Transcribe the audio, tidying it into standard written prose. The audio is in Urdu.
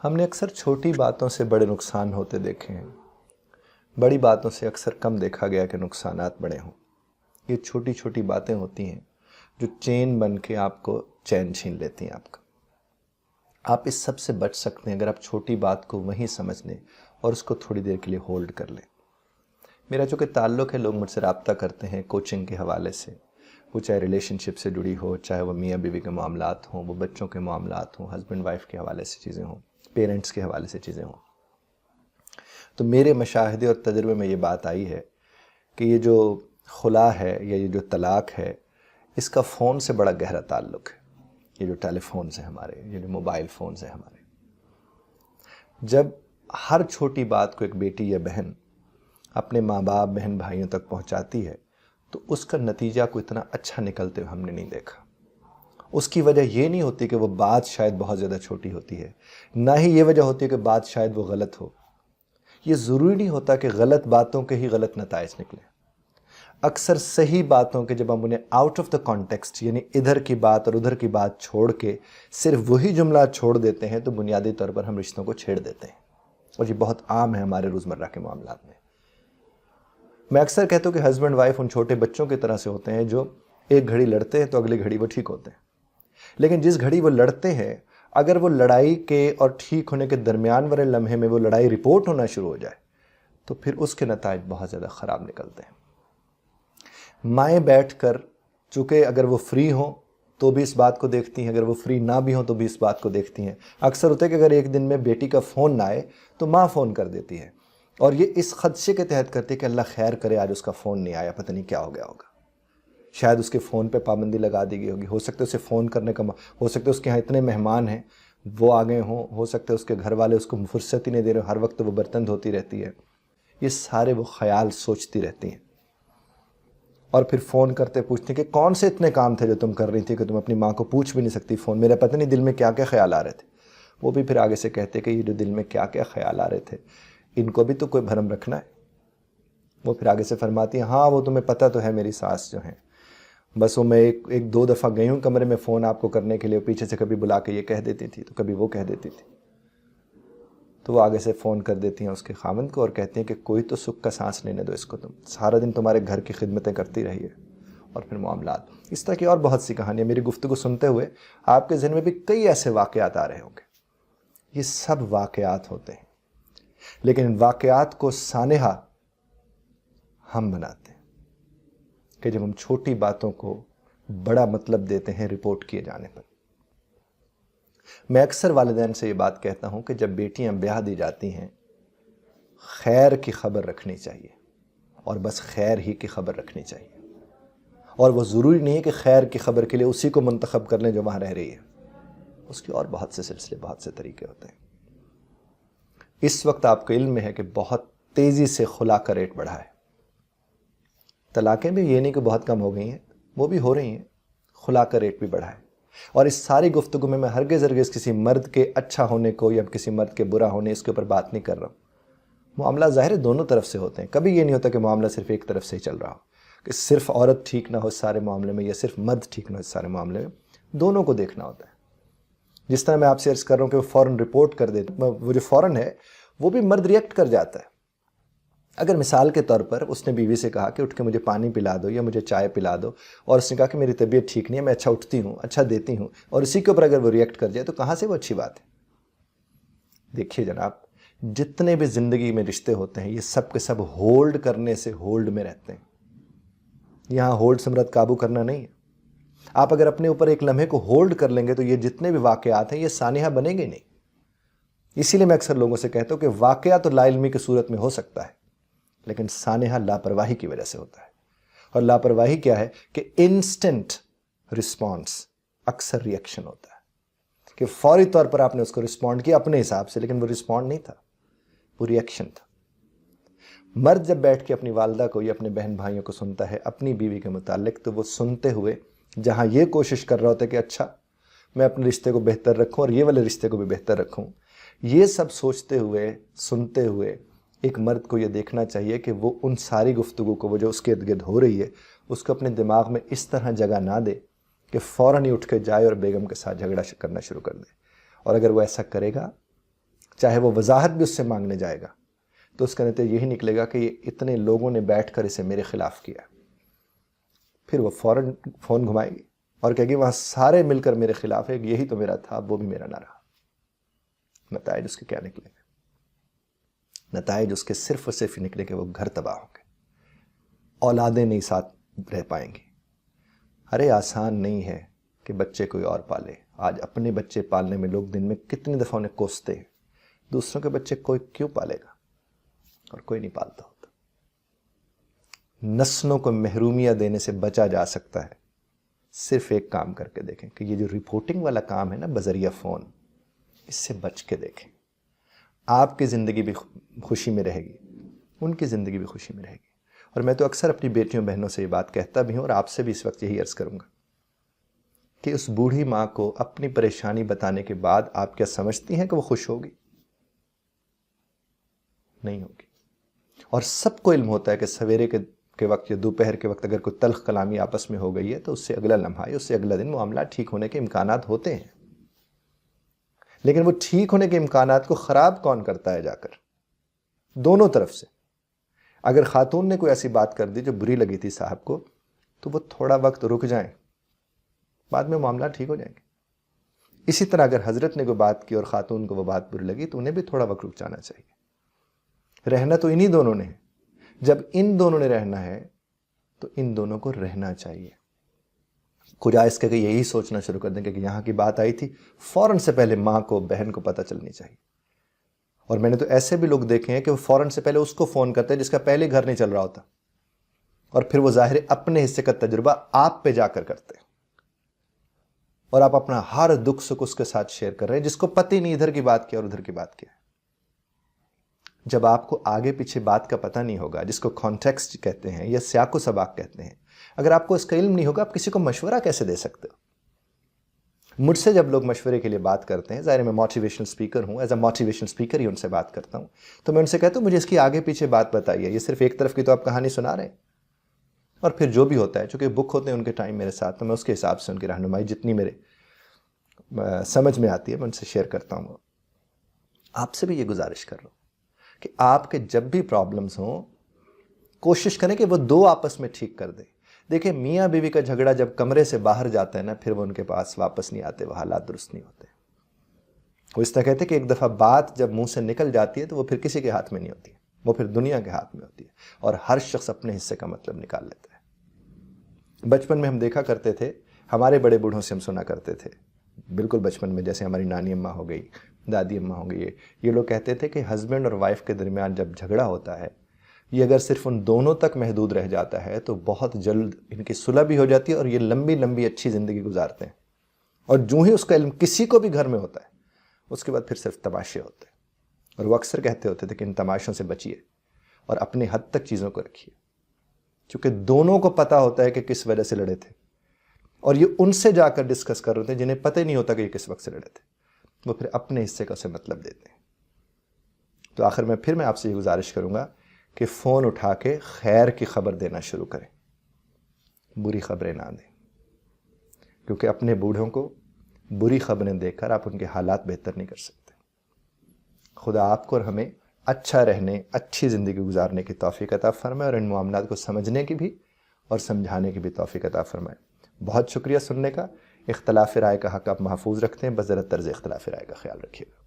ہم نے اکثر چھوٹی باتوں سے بڑے نقصان ہوتے دیکھے ہیں، بڑی باتوں سے اکثر کم دیکھا گیا کہ نقصانات بڑے ہوں۔ یہ چھوٹی چھوٹی باتیں ہوتی ہیں جو چین بن کے آپ کو چین چھین لیتی ہیں آپ کا۔ آپ اس سب سے بچ سکتے ہیں اگر آپ چھوٹی بات کو وہیں سمجھ لیں اور اس کو تھوڑی دیر کے لیے ہولڈ کر لیں۔ میرا چونکہ تعلق ہے، لوگ مجھ سے رابطہ کرتے ہیں کوچنگ کے حوالے سے، وہ چاہے ریلیشن شپ سے جڑی ہو، چاہے وہ میاں بیوی کے معاملات ہوں، وہ بچوں کے معاملات ہوں، ہسبینڈ وائف کے حوالے سے چیزیں ہوں، پیرنٹس کے حوالے سے چیزیں ہوں۔ تو میرے مشاہدے اور تجربے میں یہ بات آئی ہے کہ یہ جو خلا ہے یا یہ جو طلاق ہے، اس کا فون سے بڑا گہرا تعلق ہے۔ یہ جو ٹیلی فونز ہیں ہمارے، یہ جو موبائل فونز ہیں ہمارے، جب ہر چھوٹی بات کو ایک بیٹی یا بہن اپنے ماں باپ بہن بھائیوں تک پہنچاتی ہے تو اس کا نتیجہ کو اتنا اچھا نکلتے ہوئے ہم نے نہیں دیکھا۔ اس کی وجہ یہ نہیں ہوتی کہ وہ بات شاید بہت زیادہ چھوٹی ہوتی ہے، نہ ہی یہ وجہ ہوتی ہے کہ بات شاید وہ غلط ہو۔ یہ ضروری نہیں ہوتا کہ غلط باتوں کے ہی غلط نتائج نکلیں۔ اکثر صحیح باتوں کے جب ہم انہیں آؤٹ آف دا کانٹیکسٹ، یعنی ادھر کی بات اور ادھر کی بات چھوڑ کے صرف وہی جملہ چھوڑ دیتے ہیں تو بنیادی طور پر ہم رشتوں کو چھیڑ دیتے ہیں، اور یہ بہت عام ہے ہمارے روزمرہ کے معاملات میں۔ میں اکثر کہتا ہوں کہ ہسبینڈ وائف ان چھوٹے بچوں کی طرح سے ہوتے ہیں جو ایک گھڑی لڑتے ہیں تو اگلی گھڑی وہ ٹھیک ہوتے ہیں، لیکن جس گھڑی وہ لڑتے ہیں اگر وہ لڑائی کے اور ٹھیک ہونے کے درمیان والے لمحے میں وہ لڑائی رپورٹ ہونا شروع ہو جائے تو پھر اس کے نتائج بہت زیادہ خراب نکلتے ہیں۔ مائیں بیٹھ کر، چونکہ اگر وہ فری ہوں تو بھی اس بات کو دیکھتی ہیں، اگر وہ فری نہ بھی ہوں تو بھی اس بات کو دیکھتی ہیں۔ اکثر ہوتا ہے کہ اگر ایک دن میں بیٹی کا فون نہ آئے تو ماں فون کر دیتی ہے، اور یہ اس خدشے کے تحت کرتی ہے کہ اللہ خیر کرے آج اس کا فون نہیں آیا، پتہ نہیں کیا ہو گیا ہوگا، شاید اس کے فون پہ پابندی لگا دی گئی ہوگی، ہو سکتا ہے اسے فون کرنے کا، ہو سکتا ہے اس کے ہاں اتنے مہمان ہیں وہ آ گئے ہوں، ہو سکتا ہے اس کے گھر والے اس کو فرصت ہی نہیں دے رہے، ہر وقت وہ برتن دھوتی رہتی ہے۔ یہ سارے وہ خیال سوچتی رہتی ہیں، اور پھر فون کرتے پوچھتے ہیں کہ کون سے اتنے کام تھے جو تم کر رہی تھی کہ تم اپنی ماں کو پوچھ بھی نہیں سکتی فون، میرا پتہ نہیں دل میں کیا کیا خیال آ رہے تھے۔ وہ بھی پھر آگے سے کہتے کہ یہ جو دل میں کیا کیا خیال آ رہے تھے ان کو بھی تو کوئی بھرم رکھنا ہے۔ وہ پھر آگے سے فرماتی ہیں ہاں وہ تمہیں پتہ تو ہے میری ساس جو ہیں، بس وہ میں ایک دو دفعہ گئی ہوں کمرے میں فون آپ کو کرنے کے لیے، پیچھے سے کبھی بلا کے یہ کہہ دیتی تھی تو کبھی وہ کہہ دیتی تھی۔ تو وہ آگے سے فون کر دیتی ہیں اس کے خاوند کو اور کہتی ہیں کہ کوئی تو سکھ کا سانس لینے دو اس کو، تم سارا دن تمہارے گھر کی خدمتیں کرتی رہی ہے، اور پھر معاملات اس طرح کی اور بہت سی کہانیاں۔ میری گفتگو سنتے ہوئے آپ کے ذہن میں بھی کئی ایسے واقعات آ رہے ہوں گے۔ یہ سب واقعات ہوتے ہیں، لیکن ان واقعات کو سانحہ ہم بناتے ہیں کہ جب ہم چھوٹی باتوں کو بڑا مطلب دیتے ہیں رپورٹ کیے جانے پر۔ میں اکثر والدین سے یہ بات کہتا ہوں کہ جب بیٹیاں بیاہ دی جاتی ہیں خیر کی خبر رکھنی چاہیے، اور بس خیر ہی کی خبر رکھنی چاہیے، اور وہ ضروری نہیں ہے کہ خیر کی خبر کے لیے اسی کو منتخب کر لیں جو وہاں رہ رہی ہے، اس کے اور بہت سے سلسلے، بہت سے طریقے ہوتے ہیں۔ اس وقت آپ کو علم میں ہے کہ بہت تیزی سے خلا کا ریٹ بڑھا ہے۔ طلاقیں بھی یہ نہیں کہ بہت کم ہو گئی ہیں، وہ بھی ہو رہی ہیں، خلا کا ریٹ بھی بڑھا ہے۔ اور اس ساری گفتگو میں ہرگز کسی مرد کے اچھا ہونے کو یا کسی مرد کے برا ہونے اس کے اوپر بات نہیں کر رہا ہوں۔ معاملہ ظاہر ہے دونوں طرف سے ہوتے ہیں، کبھی یہ نہیں ہوتا کہ معاملہ صرف ایک طرف سے ہی چل رہا ہو، کہ صرف عورت ٹھیک نہ ہو اس سارے معاملے میں یا صرف مرد ٹھیک نہ ہو اس سارے معاملے میں، دونوں کو دیکھنا ہوتا ہے۔ جس طرح میں آپ سے عرض کر رہا ہوں کہ وہ فوراً رپورٹ کر دیتا، وہ جو فوراً ہے وہ بھی مرد ریئیکٹ کر جاتا ہے۔ اگر مثال کے طور پر اس نے بیوی سے کہا کہ اٹھ کے مجھے پانی پلا دو یا مجھے چائے پلا دو، اور اس نے کہا کہ میری طبیعت ٹھیک نہیں ہے، میں اچھا اٹھتی ہوں، اچھا دیتی ہوں، اور اسی کے اوپر اگر وہ ریئیکٹ کر جائے تو کہاں سے وہ اچھی بات ہے؟ دیکھیے جناب، جتنے بھی زندگی میں رشتے ہوتے ہیں یہ سب کے سب ہولڈ کرنے سے ہولڈ میں رہتے ہیں۔ یہاں ہولڈ سے مراد قابو کرنا نہیں ہے۔ آپ اگر اپنے اوپر ایک لمحے کو ہولڈ کر لیں گے تو یہ جتنے بھی واقعات ہیں یہ سانحہ بنیں گے نہیں۔ اسی لیے میں اکثر لوگوں سے کہتا ہوں کہ واقعہ تو لا علمی کی صورت میں ہو سکتا ہے، لیکن سانحہ لاپرواہی کی وجہ سے ہوتا ہے۔ اور لاپرواہی کیا ہے کہ انسٹنٹ رسپانس اکثر ریئیکشن ہوتا ہے، کہ فوری طور پر آپ نے اس کو رسپونڈ کیا اپنے حساب سے، لیکن وہ رسپونڈ نہیں تھا، وہ ریئیکشن تھا۔ مرد جب بیٹھ کے اپنی والدہ کو یا اپنے بہن بھائیوں کو سنتا ہے اپنی بیوی کے متعلق، تو وہ سنتے ہوئے جہاں یہ کوشش کر رہا ہوتا ہے کہ اچھا میں اپنے رشتے کو بہتر رکھوں اور یہ والے رشتے کو بھی بہتر رکھوں، یہ سب سوچتے ہوئے سنتے ہوئے ایک مرد کو یہ دیکھنا چاہیے کہ وہ ان ساری گفتگو کو، وہ جو اس کے ارد گرد ہو رہی ہے، اس کو اپنے دماغ میں اس طرح جگہ نہ دے کہ فوراً ہی اٹھ کے جائے اور بیگم کے ساتھ جھگڑا کرنا شروع کر دے۔ اور اگر وہ ایسا کرے گا چاہے وہ وضاحت بھی اس سے مانگنے جائے گا تو اس کا نتیجہ یہی نکلے گا کہ یہ اتنے لوگوں نے بیٹھ کر اسے میرے خلاف کیا. پھر وہ فوراً فون گھمائے گی اور کہے گی وہاں سارے مل کر میرے خلاف ہے، یہی تو میرا تھا، وہ بھی میرا نہ رہا. نتائج اس کے کیا نکلیں گے؟ نتائج اس کے صرف اور صرف نکلے کہ وہ گھر تباہ ہوں گے، اولادیں نہیں ساتھ رہ پائیں گی. ارے آسان نہیں ہے کہ بچے کوئی اور پالے. آج اپنے بچے پالنے میں لوگ دن میں کتنی دفعہ انہیں کوستے ہیں. دوسروں کے بچے کوئی کیوں پالے گا؟ اور کوئی نہیں پالتا ہوتا. نسلوں کو محرومیت دینے سے بچا جا سکتا ہے صرف ایک کام کر کے دیکھیں کہ یہ جو رپورٹنگ والا کام ہے نا بذریعہ فون، اس سے بچ کے دیکھیں. آپ کی زندگی بھی خوشی میں رہے گی، ان کی زندگی بھی خوشی میں رہے گی. اور میں تو اکثر اپنی بیٹیوں بہنوں سے یہ بات کہتا بھی ہوں اور آپ سے بھی اس وقت یہی عرض کروں گا کہ اس بوڑھی ماں کو اپنی پریشانی بتانے کے بعد آپ کیا سمجھتی ہیں کہ وہ خوش ہوگی؟ نہیں ہوگی. اور سب کو علم ہوتا ہے کہ سویرے کے وقت یا دوپہر کے وقت اگر کوئی تلخ کلامی آپس میں ہو گئی ہے تو اس سے اگلا لمحہ یا اس سے اگلا دن معاملات ٹھیک ہونے کے امکانات ہوتے ہیں. لیکن وہ ٹھیک ہونے کے امکانات کو خراب کون کرتا ہے؟ جا کر دونوں طرف سے. اگر خاتون نے کوئی ایسی بات کر دی جو بری لگی تھی صاحب کو تو وہ تھوڑا وقت رک جائیں، بعد میں معاملات ٹھیک ہو جائیں گے. اسی طرح اگر حضرت نے کوئی بات کی اور خاتون کو وہ بات بری لگی تو انہیں بھی تھوڑا وقت رک جانا چاہیے. رہنا تو انہی دونوں نے ہے. جب ان دونوں نے رہنا ہے تو ان دونوں کو رہنا چاہیے. کجا اس کے کہ یہی سوچنا شروع کر دیں کہ یہاں کی بات آئی تھی، فوراً سے پہلے ماں کو بہن کو پتہ چلنی چاہیے. اور میں نے تو ایسے بھی لوگ دیکھے ہیں کہ وہ فوراً سے پہلے اس کو فون کرتے ہیں جس کا پہلے گھر نہیں چل رہا ہوتا، اور پھر وہ ظاہر اپنے حصے کا تجربہ آپ پہ جا کر کرتے ہیں اور آپ اپنا ہر دکھ سکھ اس کے ساتھ شیئر کر رہے ہیں جس کو پتہ ہی نہیں ادھر کی بات کیا اور ادھر کی بات کیا. جب آپ کو آگے پیچھے بات کا پتہ نہیں ہوگا، جس کو کانٹیکسٹ کہتے ہیں یا سیاق و سباق کہتے ہیں، اگر آپ کو اس کا علم نہیں ہوگا آپ کسی کو مشورہ کیسے دے سکتے ہو؟ مجھ سے جب لوگ مشورے کے لیے بات کرتے ہیں، ظاہر میں موٹیویشنل اسپیکر ہوں، ایز اے موٹیویشنل اسپیکر ہی ان سے بات کرتا ہوں، تو میں ان سے کہتا ہوں مجھے اس کی آگے پیچھے بات بتائیے. یہ صرف ایک طرف کی تو آپ کہانی سنا رہے ہیں. اور پھر جو بھی ہوتا ہے، چونکہ بک ہوتے ہیں ان کے ٹائم میرے ساتھ، تو میں اس کے حساب سے ان کی رہنمائی جتنی میرے سمجھ میں آتی ہے میں ان سے شیئر کرتا ہوں. آپ سے بھی یہ گزارش کر رہا ہوں کہ آپ کے جب بھی پرابلمز ہوں کوشش کریں کہ وہ دو آپس میں ٹھیک کر دیں. دیکھیں میاں بیوی کا جھگڑا جب کمرے سے باہر جاتا ہے نا، پھر وہ ان کے پاس واپس نہیں آتے، وہ حالات درست نہیں ہوتے. وہ اس طرح کہتے ہیں کہ ایک دفعہ بات جب منہ سے نکل جاتی ہے تو وہ پھر کسی کے ہاتھ میں نہیں ہوتی ہے، وہ پھر دنیا کے ہاتھ میں ہوتی ہے اور ہر شخص اپنے حصے کا مطلب نکال لیتا ہے. بچپن میں ہم دیکھا کرتے تھے، ہمارے بڑے بوڑھوں سے ہم سنا کرتے تھے، بالکل بچپن میں، جیسے ہماری نانی اماں ہو گئی، دادی اماں ہو گئی، یہ لوگ کہتے تھے کہ ہسبینڈ اور وائف کے درمیان جب جھگڑا ہوتا ہے یہ اگر صرف ان دونوں تک محدود رہ جاتا ہے تو بہت جلد ان کی صلح بھی ہو جاتی ہے اور یہ لمبی لمبی اچھی زندگی گزارتے ہیں. اور جو ہی اس کا علم کسی کو بھی گھر میں ہوتا ہے اس کے بعد پھر صرف تماشے ہوتے ہیں. اور وہ اکثر کہتے ہوتے تھے کہ ان تماشوں سے بچیے اور اپنے حد تک چیزوں کو رکھیے، چونکہ دونوں کو پتہ ہوتا ہے کہ کس وجہ سے لڑے تھے اور یہ ان سے جا کر ڈسکس کر رہے تھے جنہیں پتہ ہی نہیں ہوتا کہ یہ کس وقت سے لڑے تھے. وہ پھر اپنے حصے کا اسے مطلب دیتے ہیں. تو آخر میں پھر میں آپ سے یہ گزارش کروں گا کہ فون اٹھا کے خیر کی خبر دینا شروع کریں، بری خبریں نہ دیں، کیونکہ اپنے بوڑھوں کو بری خبریں دے کر آپ ان کے حالات بہتر نہیں کر سکتے. خدا آپ کو اور ہمیں اچھا رہنے، اچھی زندگی گزارنے کی توفیق عطا فرمائے اور ان معاملات کو سمجھنے کی بھی اور سمجھانے کی بھی توفیق عطا فرمائے. بہت شکریہ سننے کا. اختلاف رائے کا حق آپ محفوظ رکھتے ہیں، بس ذرا طرز اختلاف رائے کا خیال رکھیے گا.